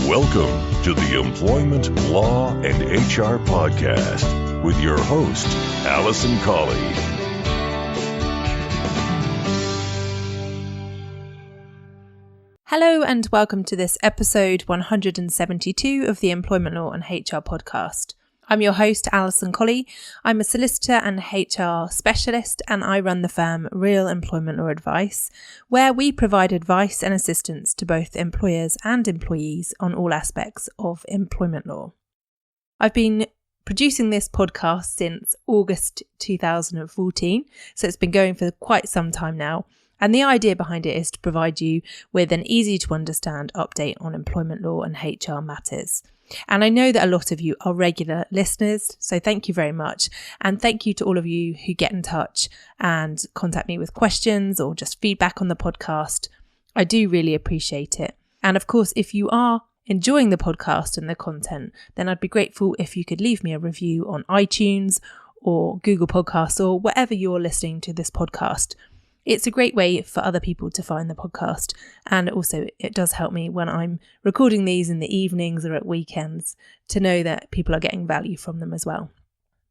Welcome to the Employment Law and HR Podcast with your host, Alison Colley. Hello and welcome to this episode 172 of the Employment Law and HR Podcast. I'm your host, Alison Colley. I'm a solicitor and HR specialist, and I run the firm Real Employment Law Advice, where we provide advice and assistance to both employers and employees on all aspects of employment law. I've been producing this podcast since August 2014, so it's been going for quite some time now. And the idea behind it is to provide you with an easy to understand update on employment law and HR matters. And I know that a lot of you are regular listeners, so thank you very much. And thank you to all of you who get in touch and contact me with questions or just feedback on the podcast. I do really appreciate it. And of course, if you are enjoying the podcast and the content, then I'd be grateful if you could leave me a review on iTunes or Google Podcasts or wherever you're listening to this podcast. It's a great way for other people to find the podcast, and also it does help me when I'm recording these in the evenings or at weekends to know that people are getting value from them as well.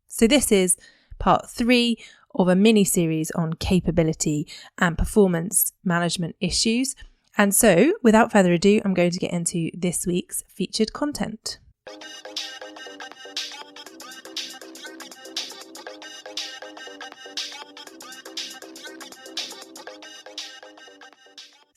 So this is part 3 of a mini-series on capability and performance management issues. And so, without further ado, I'm going to get into this week's featured content.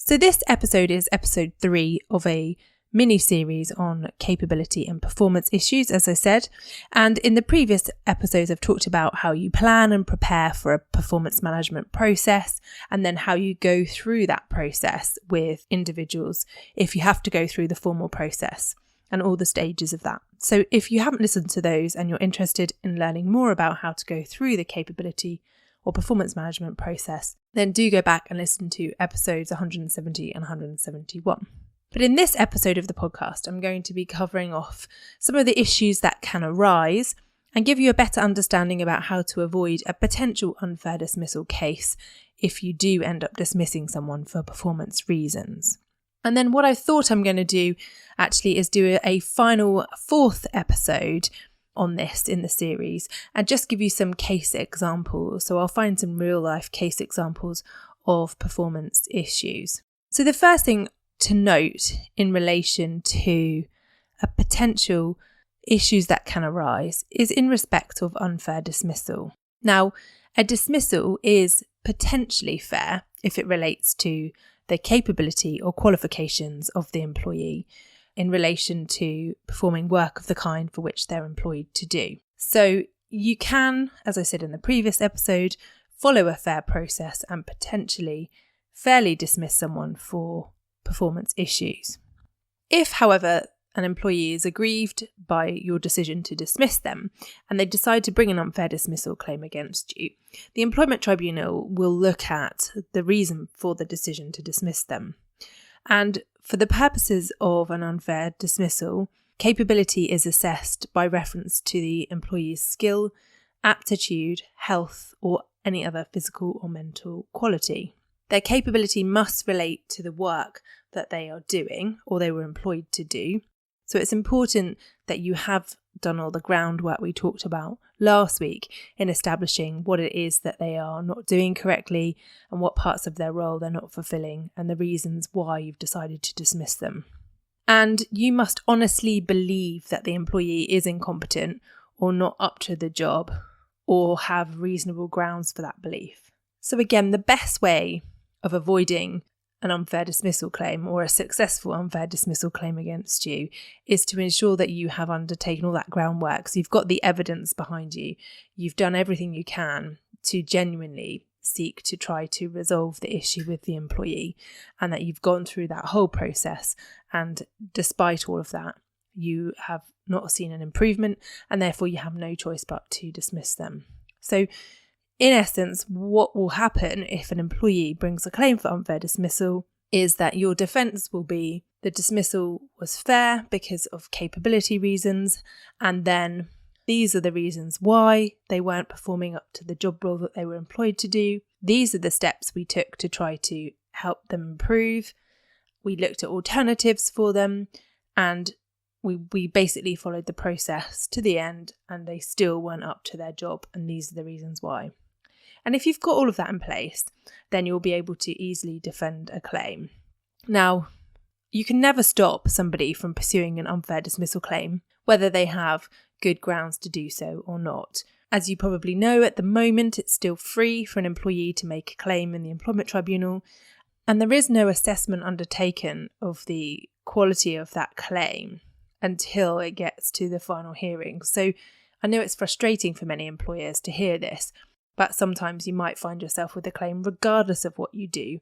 So this episode is episode 3 of a mini-series on capability and performance issues, as I said. And in the previous episodes, I've talked about how you plan and prepare for a performance management process, and then how you go through that process with individuals if you have to go through the formal process and all the stages of that. So if you haven't listened to those and you're interested in learning more about how to go through the capability or performance management process, then do go back and listen to episodes 170 and 171. But in this episode of the podcast, I'm going to be covering off some of the issues that can arise and give you a better understanding about how to avoid a potential unfair dismissal case if you do end up dismissing someone for performance reasons. And then what I thought I'm going to do actually is do a final 4th episode on this in the series and just give you some case examples. So I'll find some real life case examples of performance issues. So the first thing to note in relation to a potential issues that can arise is in respect of unfair dismissal. Now, a dismissal is potentially fair if it relates to the capability or qualifications of the employee in relation to performing work of the kind for which they're employed to do. So you can, as I said in the previous episode, follow a fair process and potentially fairly dismiss someone for performance issues. If, however, an employee is aggrieved by your decision to dismiss them and they decide to bring an unfair dismissal claim against you, the Employment Tribunal will look at the reason for the decision to dismiss them. And for the purposes of an unfair dismissal, capability is assessed by reference to the employee's skill, aptitude, health, or any other physical or mental quality. Their capability must relate to the work that they are doing or they were employed to do. So it's important that you have done all the groundwork we talked about last week in establishing what it is that they are not doing correctly and what parts of their role they're not fulfilling and the reasons why you've decided to dismiss them. And you must honestly believe that the employee is incompetent or not up to the job or have reasonable grounds for that belief. So again, the best way of avoiding an unfair dismissal claim or a successful unfair dismissal claim against you is to ensure that you have undertaken all that groundwork. So you've got the evidence behind you. You've done everything you can to genuinely seek to try to resolve the issue with the employee, and that you've gone through that whole process. And despite all of that, you have not seen an improvement, and therefore you have no choice but to dismiss them. So in essence, what will happen if an employee brings a claim for unfair dismissal is that your defence will be the dismissal was fair because of capability reasons, and then these are the reasons why they weren't performing up to the job role that they were employed to do. These are the steps we took to try to help them improve. We looked at alternatives for them, and we basically followed the process to the end and they still weren't up to their job, and these are the reasons why. And if you've got all of that in place, then you'll be able to easily defend a claim. Now, you can never stop somebody from pursuing an unfair dismissal claim, whether they have good grounds to do so or not. As you probably know, at the moment, it's still free for an employee to make a claim in the employment tribunal, and there is no assessment undertaken of the quality of that claim until it gets to the final hearing. So I know it's frustrating for many employers to hear this, but sometimes you might find yourself with a claim regardless of what you do.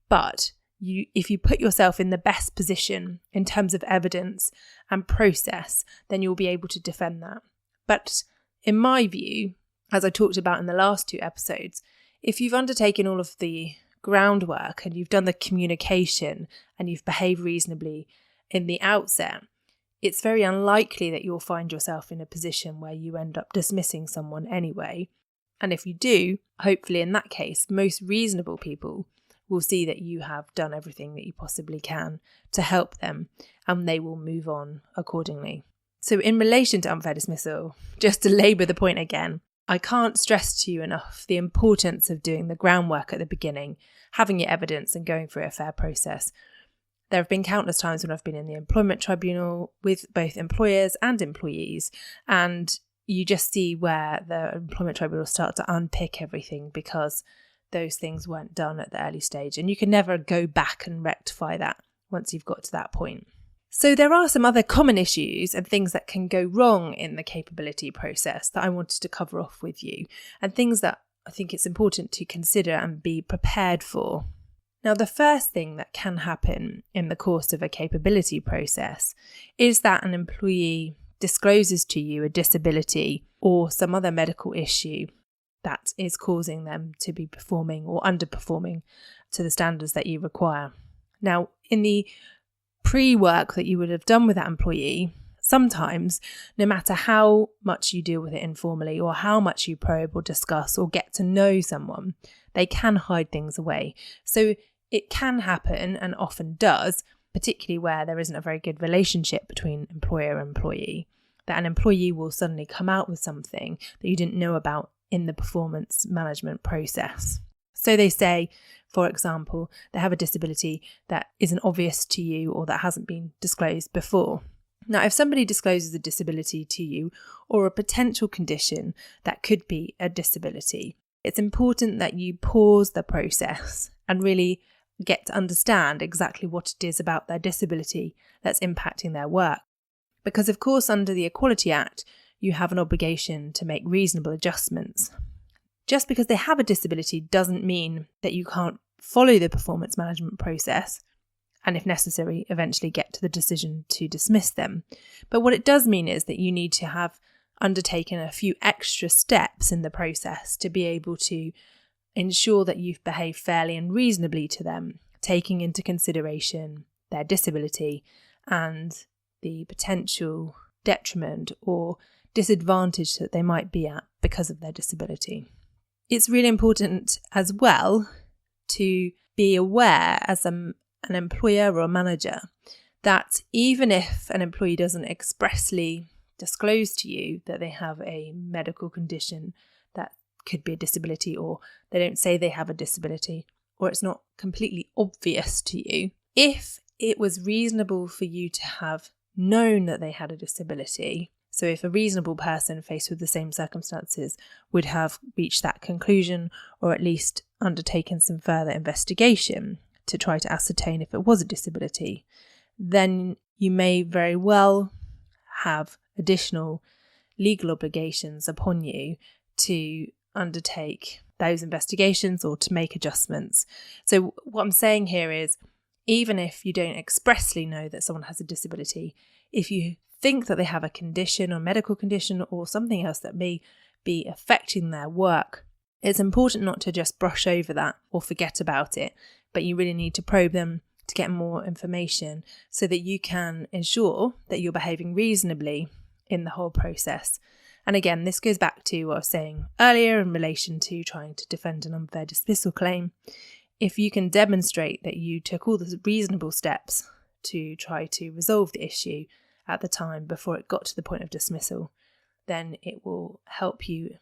But if you put yourself in the best position in terms of evidence and process, then you'll be able to defend that. But in my view, as I talked about in the last 2 episodes, if you've undertaken all of the groundwork and you've done the communication and you've behaved reasonably in the outset, it's very unlikely that you'll find yourself in a position where you end up dismissing someone anyway. And if you do, hopefully in that case, most reasonable people will see that you have done everything that you possibly can to help them, and they will move on accordingly. So in relation to unfair dismissal, just to labour the point again, I can't stress to you enough the importance of doing the groundwork at the beginning, having your evidence and going through a fair process. There have been countless times when I've been in the employment tribunal with both employers and employees, and you just see where the employment tribunal start to unpick everything because those things weren't done at the early stage, and you can never go back and rectify that once you've got to that point. So there are some other common issues and things that can go wrong in the capability process that I wanted to cover off with you, and things that I think it's important to consider and be prepared for. Now, the first thing that can happen in the course of a capability process is that an employee discloses to you a disability or some other medical issue that is causing them to be performing or underperforming to the standards that you require. Now, in the pre-work that you would have done with that employee, sometimes, no matter how much you deal with it informally or how much you probe or discuss or get to know someone, they can hide things away. So it can happen, and often does, particularly where there isn't a very good relationship between employer and employee, that an employee will suddenly come out with something that you didn't know about in the performance management process. So they say, for example, they have a disability that isn't obvious to you or that hasn't been disclosed before. Now, if somebody discloses a disability to you or a potential condition that could be a disability, it's important that you pause the process and really get to understand exactly what it is about their disability that's impacting their work. Because, of course, under the Equality Act, you have an obligation to make reasonable adjustments. Just because they have a disability doesn't mean that you can't follow the performance management process and, if necessary, eventually get to the decision to dismiss them. But what it does mean is that you need to have undertaken a few extra steps in the process to be able to ensure that you've behaved fairly and reasonably to them, taking into consideration their disability and the potential detriment or disadvantage that they might be at because of their disability. It's really important as well to be aware as an employer or a manager that even if an employee doesn't expressly disclose to you that they have a medical condition that could be a disability, or they don't say they have a disability, or it's not completely obvious to you, if it was reasonable for you to have known that they had a disability, so if a reasonable person faced with the same circumstances would have reached that conclusion, or at least undertaken some further investigation to try to ascertain if it was a disability, then you may very well have additional legal obligations upon you to undertake those investigations or to make adjustments. So what I'm saying here is, even if you don't expressly know that someone has a disability, if you think that they have a condition or medical condition or something else that may be affecting their work, it's important not to just brush over that or forget about it, but you really need to probe them to get more information so that you can ensure that you're behaving reasonably in the whole process. And again, this goes back to what I was saying earlier in relation to trying to defend an unfair dismissal claim. If you can demonstrate that you took all the reasonable steps to try to resolve the issue at the time before it got to the point of dismissal, then it will help you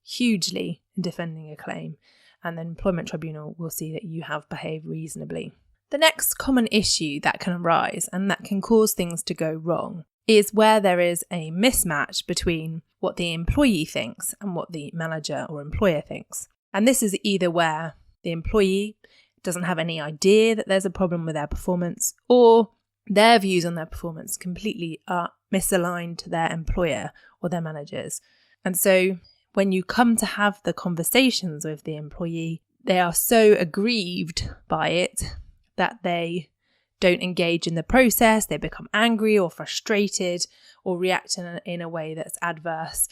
hugely in defending a claim, and the employment tribunal will see that you have behaved reasonably. The next common issue that can arise and that can cause things to go wrong is where there is a mismatch between what the employee thinks and what the manager or employer thinks. And this is either where the employee doesn't have any idea that there's a problem with their performance, or their views on their performance completely are misaligned to their employer or their managers. And so when you come to have the conversations with the employee, they are so aggrieved by it that they don't engage in the process, they become angry or frustrated or react in a way that's adverse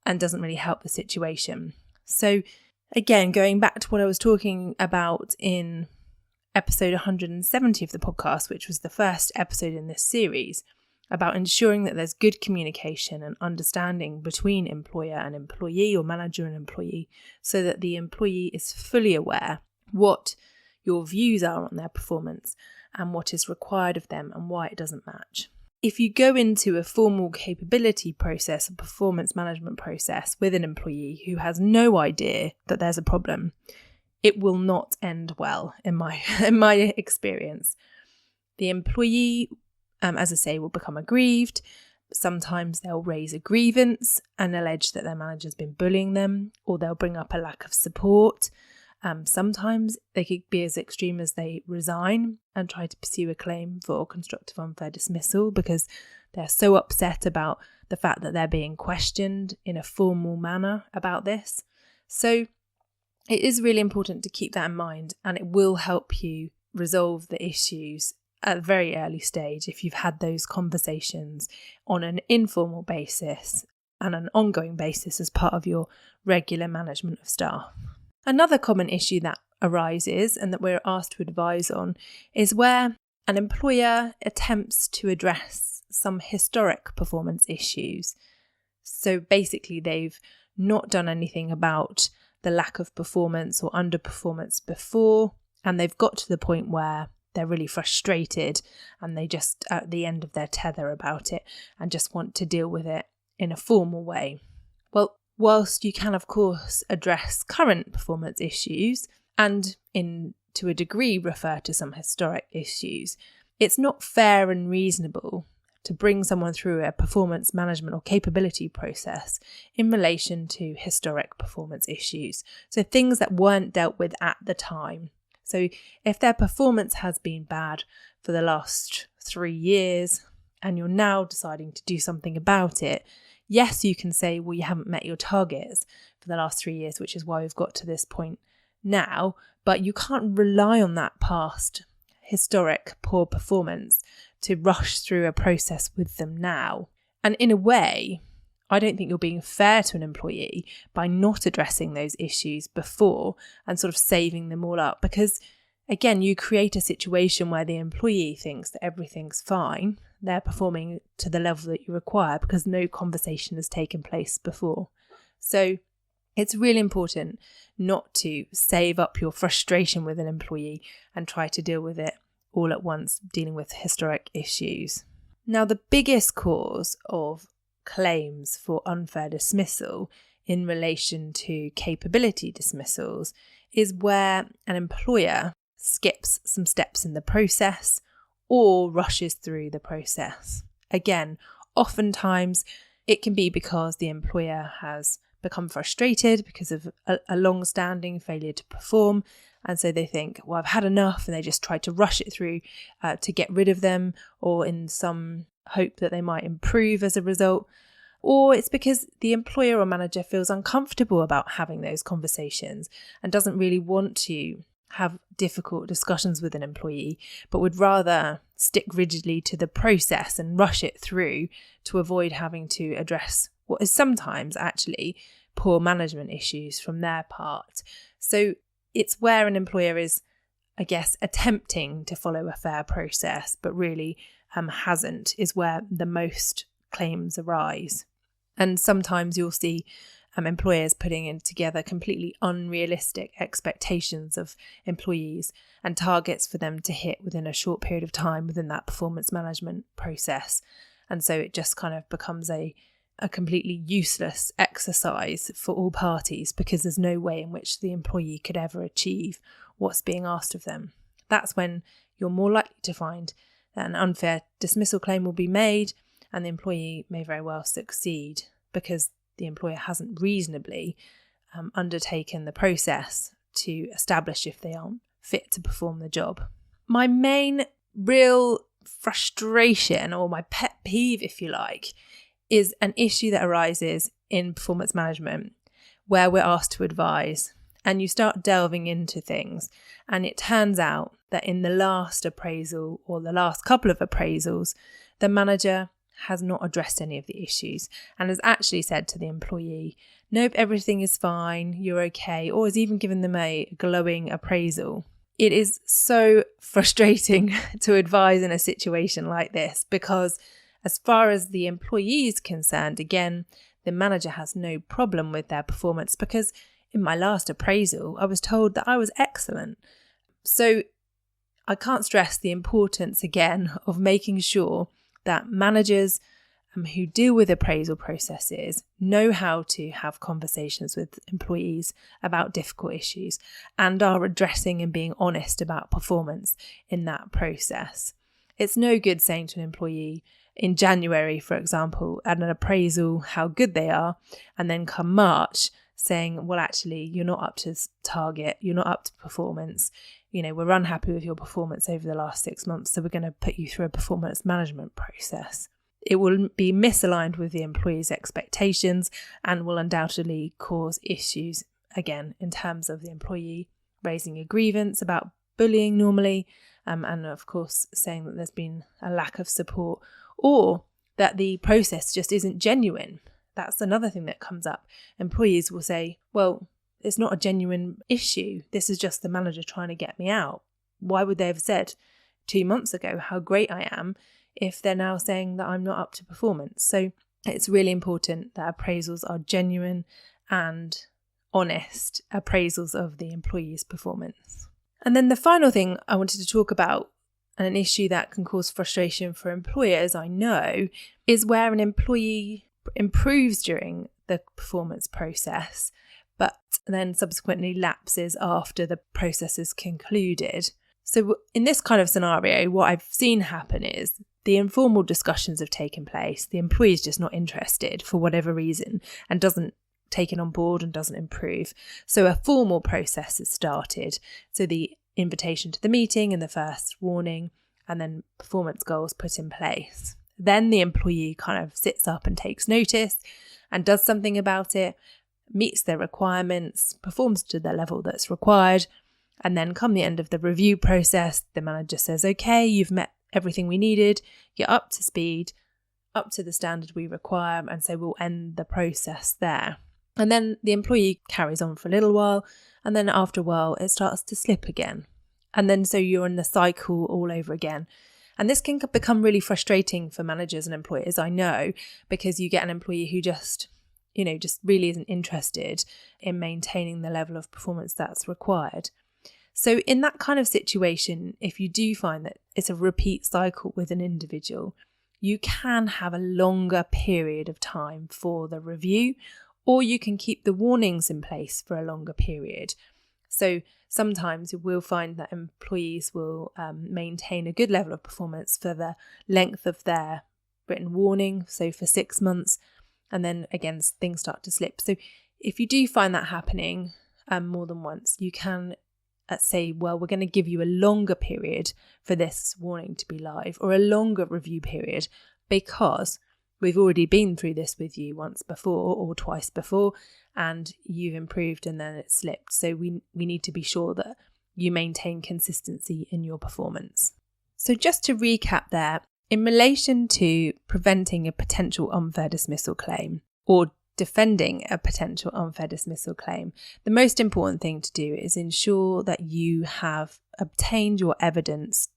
and doesn't really help the situation. So again, going back to what I was talking about in episode 170 of the podcast, which was the first episode in this series, about ensuring that there's good communication and understanding between employer and employee or manager and employee, so that the employee is fully aware what your views are on their performance and what is required of them and why it doesn't match. If you go into a formal capability process, a performance management process with an employee who has no idea that there's a problem, it will not end well in my experience. The employee, as I say, will become aggrieved. Sometimes they'll raise a grievance and allege that their manager's been bullying them, or they'll bring up a lack of support. Sometimes they could be as extreme as they resign and try to pursue a claim for constructive unfair dismissal because they're so upset about the fact that they're being questioned in a formal manner about this. So it is really important to keep that in mind, and it will help you resolve the issues at a very early stage if you've had those conversations on an informal basis and an ongoing basis as part of your regular management of staff. Another common issue that arises and that we're asked to advise on is where an employer attempts to address some historic performance issues. So basically they've not done anything about the lack of performance or underperformance before, and they've got to the point where they're really frustrated and they just at the end of their tether about it and just want to deal with it in a formal way. Well, whilst you can, of course, address current performance issues and, to a degree, refer to some historic issues, it's not fair and reasonable to bring someone through a performance management or capability process in relation to historic performance issues. So things that weren't dealt with at the time. So if their performance has been bad for the last 3 years and you're now deciding to do something about it, yes, you can say, well, you haven't met your targets for the last 3 years, which is why we've got to this point now, but you can't rely on that past historic poor performance to rush through a process with them now. And in a way, I don't think you're being fair to an employee by not addressing those issues before and sort of saving them all up, because again, you create a situation where the employee thinks that everything's fine, they're performing to the level that you require because no conversation has taken place before. So it's really important not to save up your frustration with an employee and try to deal with it all at once, dealing with historic issues. Now, the biggest cause of claims for unfair dismissal in relation to capability dismissals is where an employer skips some steps in the process or rushes through the process. Again, oftentimes it can be because the employer has become frustrated because of a long-standing failure to perform, and so they think, well, I've had enough, and they just try to rush it through to get rid of them, or in some hope that they might improve as a result. Or it's because the employer or manager feels uncomfortable about having those conversations and doesn't really want to have difficult discussions with an employee, but would rather stick rigidly to the process and rush it through to avoid having to address what is sometimes actually poor management issues from their part. So it's where an employer is, I guess, attempting to follow a fair process, but really hasn't, is where the most claims arise. And sometimes you'll see employers putting in together completely unrealistic expectations of employees and targets for them to hit within a short period of time within that performance management process. And so it just kind of becomes a completely useless exercise for all parties, because there's no way in which the employee could ever achieve what's being asked of them. That's when you're more likely to find that an unfair dismissal claim will be made, and the employee may very well succeed because the employer hasn't reasonably undertaken the process to establish if they aren't fit to perform the job. My main real frustration, or my pet peeve, if you like, is an issue that arises in performance management where we're asked to advise, and you start delving into things, and it turns out that in the last appraisal or the last couple of appraisals, the manager has not addressed any of the issues and has actually said to the employee, nope, everything is fine, you're okay, or has even given them a glowing appraisal. It is so frustrating to advise in a situation like this, because as far as the employee is concerned, again, the manager has no problem with their performance, because in my last appraisal, I was told that I was excellent. So I can't stress the importance, again, of making sure that managers who deal with appraisal processes know how to have conversations with employees about difficult issues and are addressing and being honest about performance in that process. It's no good saying to an employee in January, for example, at an appraisal how good they are, and then come March saying, well, actually, you're not up to target, you're not up to performance. We're unhappy with your performance over the last 6 months, so we're going to put you through a performance management process. It will be misaligned with the employee's expectations and will undoubtedly cause issues, again, in terms of the employee raising a grievance about bullying normally, and of course saying that there's been a lack of support, or that the process just isn't genuine. That's another thing that comes up. Employees will say, well, it's not a genuine issue. This is just the manager trying to get me out. Why would they have said 2 months ago how great I am if they're now saying that I'm not up to performance? So it's really important that appraisals are genuine and honest appraisals of the employee's performance. And then the final thing I wanted to talk about, and an issue that can cause frustration for employers, I know, is where an employee improves during the performance process, but then subsequently lapses after the process is concluded. So in this kind of scenario, what I've seen happen is the informal discussions have taken place. The employee is just not interested for whatever reason and doesn't take it on board and doesn't improve. So a formal process has started. So the invitation to the meeting and the first warning, and then performance goals put in place. Then the employee kind of sits up and takes notice and does something about it, meets their requirements, performs to the level that's required, and then come the end of the review process, the manager says, okay, you've met everything we needed, you're up to speed, up to the standard we require, and so we'll end the process there. And then the employee carries on for a little while, and then after a while it starts to slip again. And then so you're in the cycle all over again. And this can become really frustrating for managers and employers, I know, because you get an employee who just really isn't interested in maintaining the level of performance that's required. So in that kind of situation, if you do find that it's a repeat cycle with an individual, you can have a longer period of time for the review, or you can keep the warnings in place for a longer period. So sometimes we'll find that employees will maintain a good level of performance for the length of their written warning, so for 6 months, and then again things start to slip. So if you do find that happening more than once, you can say, well, we're going to give you a longer period for this warning to be live, or a longer review period, because we've already been through this with you once before or twice before, and you've improved and then it slipped. So we need to be sure that you maintain consistency in your performance. So just to recap there, in relation to preventing a potential unfair dismissal claim or defending a potential unfair dismissal claim, the most important thing to do is ensure that you have obtained your evidence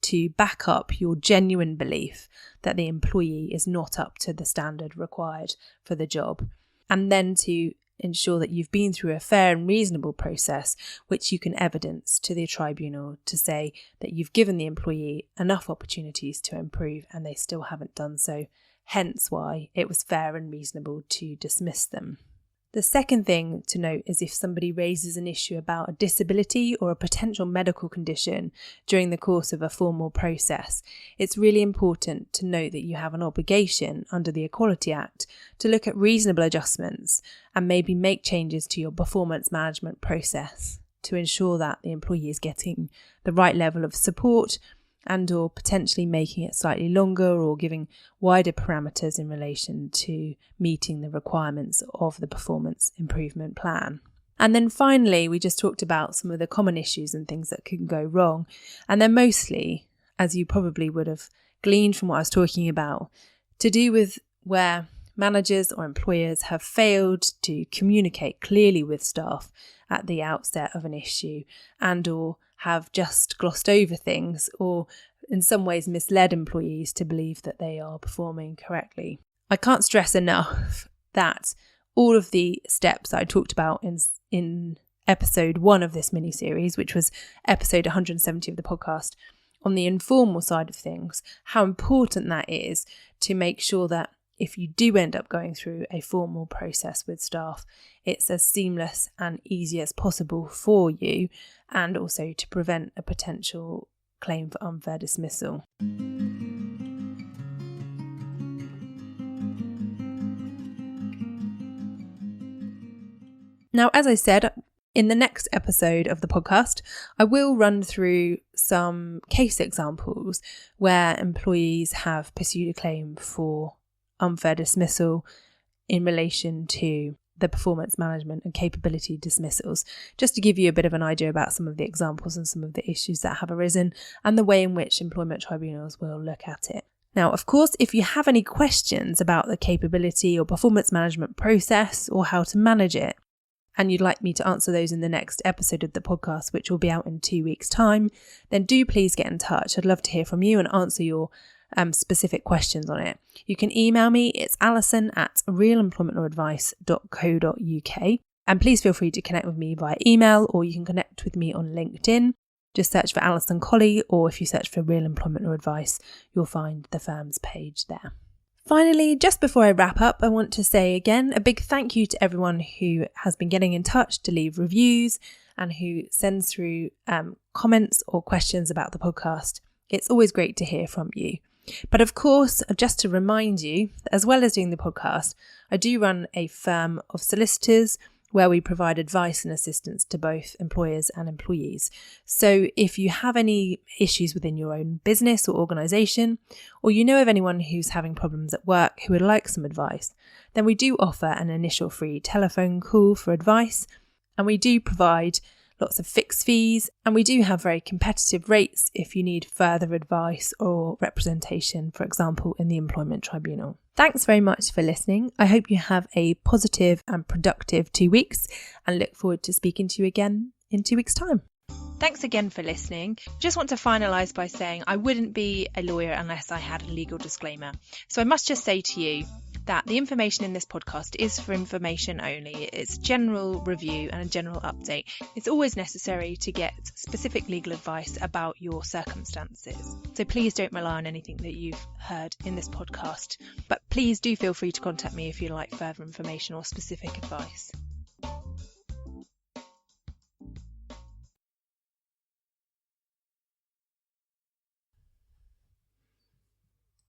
to back up your genuine belief that the employee is not up to the standard required for the job, and then to ensure that you've been through a fair and reasonable process, which you can evidence to the tribunal to say that you've given the employee enough opportunities to improve and they still haven't done so, hence why it was fair and reasonable to dismiss them. The second thing to note is if somebody raises an issue about a disability or a potential medical condition during the course of a formal process, it's really important to note that you have an obligation under the Equality Act to look at reasonable adjustments and maybe make changes to your performance management process to ensure that the employee is getting the right level of support and or potentially making it slightly longer or giving wider parameters in relation to meeting the requirements of the performance improvement plan. And then finally, we just talked about some of the common issues and things that can go wrong. And they're mostly, as you probably would have gleaned from what I was talking about, to do with where managers or employers have failed to communicate clearly with staff at the outset of an issue and or have just glossed over things or in some ways misled employees to believe that they are performing correctly. I can't stress enough that all of the steps that I talked about in episode 1 of this mini-series, which was episode 170 of the podcast, on the informal side of things, how important that is to make sure that if you do end up going through a formal process with staff, it's as seamless and easy as possible for you, and also to prevent a potential claim for unfair dismissal. Now, as I said, in the next episode of the podcast, I will run through some case examples where employees have pursued a claim for unfair dismissal in relation to the performance management and capability dismissals, just to give you a bit of an idea about some of the examples and some of the issues that have arisen and the way in which employment tribunals will look at it. Now, of course, if you have any questions about the capability or performance management process or how to manage it, and you'd like me to answer those in the next episode of the podcast, which will be out in 2 weeks' time, then do please get in touch. I'd love to hear from you and answer your specific questions on it. You can email me, it's alison@realemploymentlawsadvice.co.uk, and please feel free to connect with me via email, or you can connect with me on LinkedIn. Just search for Alison Colley, or if you search for Real Employment Law Advice, you'll find the firm's page there. Finally, just before I wrap up, I want to say again a big thank you to everyone who has been getting in touch to leave reviews and who sends through comments or questions about the podcast. It's always great to hear from you. But of course, just to remind you, that as well as doing the podcast, I do run a firm of solicitors where we provide advice and assistance to both employers and employees. So if you have any issues within your own business or organisation, or you know of anyone who's having problems at work who would like some advice, then we do offer an initial free telephone call for advice, and we do provide lots of fixed fees, and we do have very competitive rates if you need further advice or representation, for example, in the employment tribunal. Thanks very much for listening. I hope you have a positive and productive 2 weeks and look forward to speaking to you again in 2 weeks' time. Thanks again for listening. Just want to finalise by saying I wouldn't be a lawyer unless I had a legal disclaimer. So I must just say to you that the information in this podcast is for information only. It's general review and a general update. It's always necessary to get specific legal advice about your circumstances. So please don't rely on anything that you've heard in this podcast. But please do feel free to contact me if you'd like further information or specific advice.